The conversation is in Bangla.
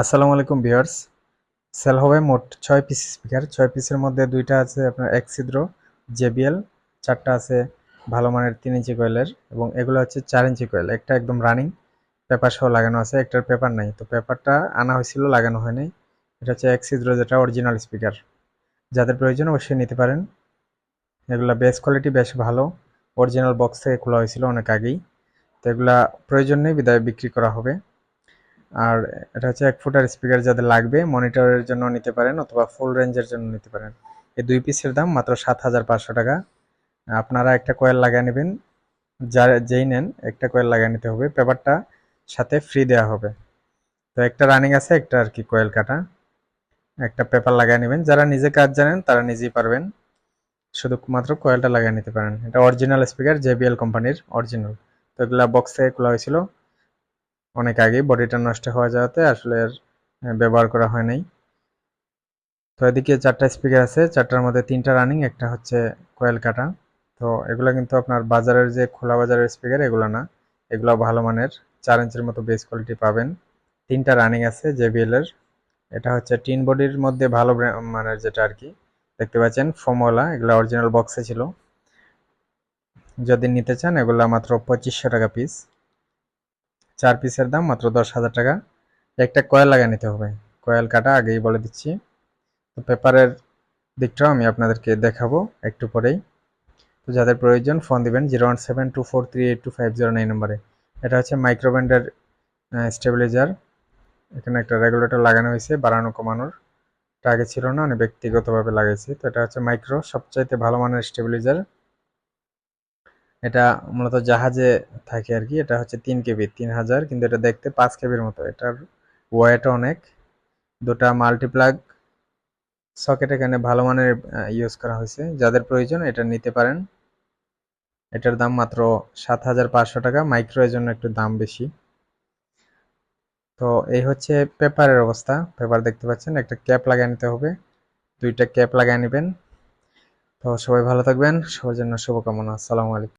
আসসালামু আলাইকুম ভিউয়ার্স। সেল হবে মোট 6 পিস স্পিকার। 6 পিসের মধ্যে 2টা আছে আপনার এক ছিদ্র JBL, 4টা আছে ভালো মানের 3 ইঞ্চি কয়েলের এবং এগুলো হচ্ছে 4 ইঞ্চি কয়েল। একটা একদম রানিং পেপার সহ লাগানো আছে, একটার পেপার নাই। তো পেপারটা আনা হয়েছিল, লাগানো হয়নি। এটা হচ্ছে এক ছিদ্র, যেটা অরিজিনাল স্পিকার। যাদের প্রয়োজন অবশ্যই নিতে পারেন। এগুলা বেস কোয়ালিটি বেশ ভালো, অরিজিনাল বক্স থেকে খোলা হয়েছিল অনেক আগেই। তো এগুলা প্রয়োজন নেই, বিদায় বিক্রি করা হবে। আর এটা হচ্ছে 1 ফুটের স্পিকার, যাদের লাগবে মনিটরের জন্য নিতে পারেন অথবা ফুল রেঞ্জের জন্য নিতে পারেন। এই 2 পিসের দাম মাত্র 7,500 টাকা। আপনারা একটা কয়েল লাগিয়ে নেবেন, যেই নেন একটা কয়েল লাগিয়ে নিতে হবে, পেপারটা সাথে ফ্রি দেওয়া হবে। তো একটা রানিং আছে, একটা আর কি কয়েল কাটা, একটা পেপার লাগিয়ে নেবেন। যারা নিজে কাজ জানেন তারা নিজেই পারবেন, শুধুমাত্র কয়েলটা লাগিয়ে নিতে পারেন। এটা অরিজিনাল স্পিকার, JBL কোম্পানির অরিজিনাল। তো এগুলা বক্স থেকে খোলা হয়েছিল অনেক আগে, বডিটা নষ্ট হয়ে যাওয়াতে আসলে আর ব্যবহার করা হয় নাই। তো এদিকে 4টা স্পিকার আছে, 4টার মধ্যে 3টা রানিং, একটা হচ্ছে কয়েল কাটা। তো এগুলো কিন্তু আপনার বাজারের যে খোলা বাজারের স্পিকার এগুলো না, এগুলো ভালো মানের 4 ইঞ্চির মতো বেস কোয়ালিটি পাবেন। 3টা রানিং আছে JBL এর। এটা হচ্ছে টিন বডির মধ্যে ভালো মানের, যেটা আর কি দেখতে পাচ্ছেন ফোমওয়ালা, এগুলো অরিজিনাল বক্সে ছিল। যদি নিতে চান এগুলা মাত্র 2500 টাকা পিস। 4 পিসের দাম মাত্র 10,000 টাকা। একটা কয়েল লাগিয়ে নিতে হবে, কয়েল কাটা আগেই বলে দিচ্ছি। তো পেপারের দিকটাও আমি আপনাদেরকে দেখাবো একটু পরেই। তো যাদের প্রয়োজন ফোন দিবেন 01724382509 নম্বরে। এটা হচ্ছে মাইক্রোব্যান্ডের স্টেবিলাইজার। এখানে একটা রেগুলেটর লাগানো হয়েছে বাড়ানো কমানোর, এটা আগে ছিল না, আমি ব্যক্তিগতভাবে লাগাইছি। তো এটা হচ্ছে মাইক্রো সবচাইতে ভালো মানের স্টেবিলাইজার। এটা মূলত জাহাজে থাকে আর কি। এটা হচ্ছে 3 KB 3000, কিন্তু এটা দেখতে 5 KBর মতো। এটার ওয়েট অনেক। দুটা মাল্টিপ্লাগ সকেট এখানে ভালো মানের ইউজ করা হয়েছে। যাদের প্রয়োজন এটা নিতে পারেন। এটার দাম মাত্র 7,500 টাকা। মাইক্রো এর জন্য একটু দাম বেশি। তো এই হচ্ছে পেপারের অবস্থা। পেপার দেখতে পাচ্ছেন, একটা ক্যাপ লাগিয়ে নিতে হবে, 2টা ক্যাপ লাগিয়ে নেবেন। তো সবাই ভালো থাকবেন, সবার জন্য শুভকামনা। আসসালামু আলাইকুম।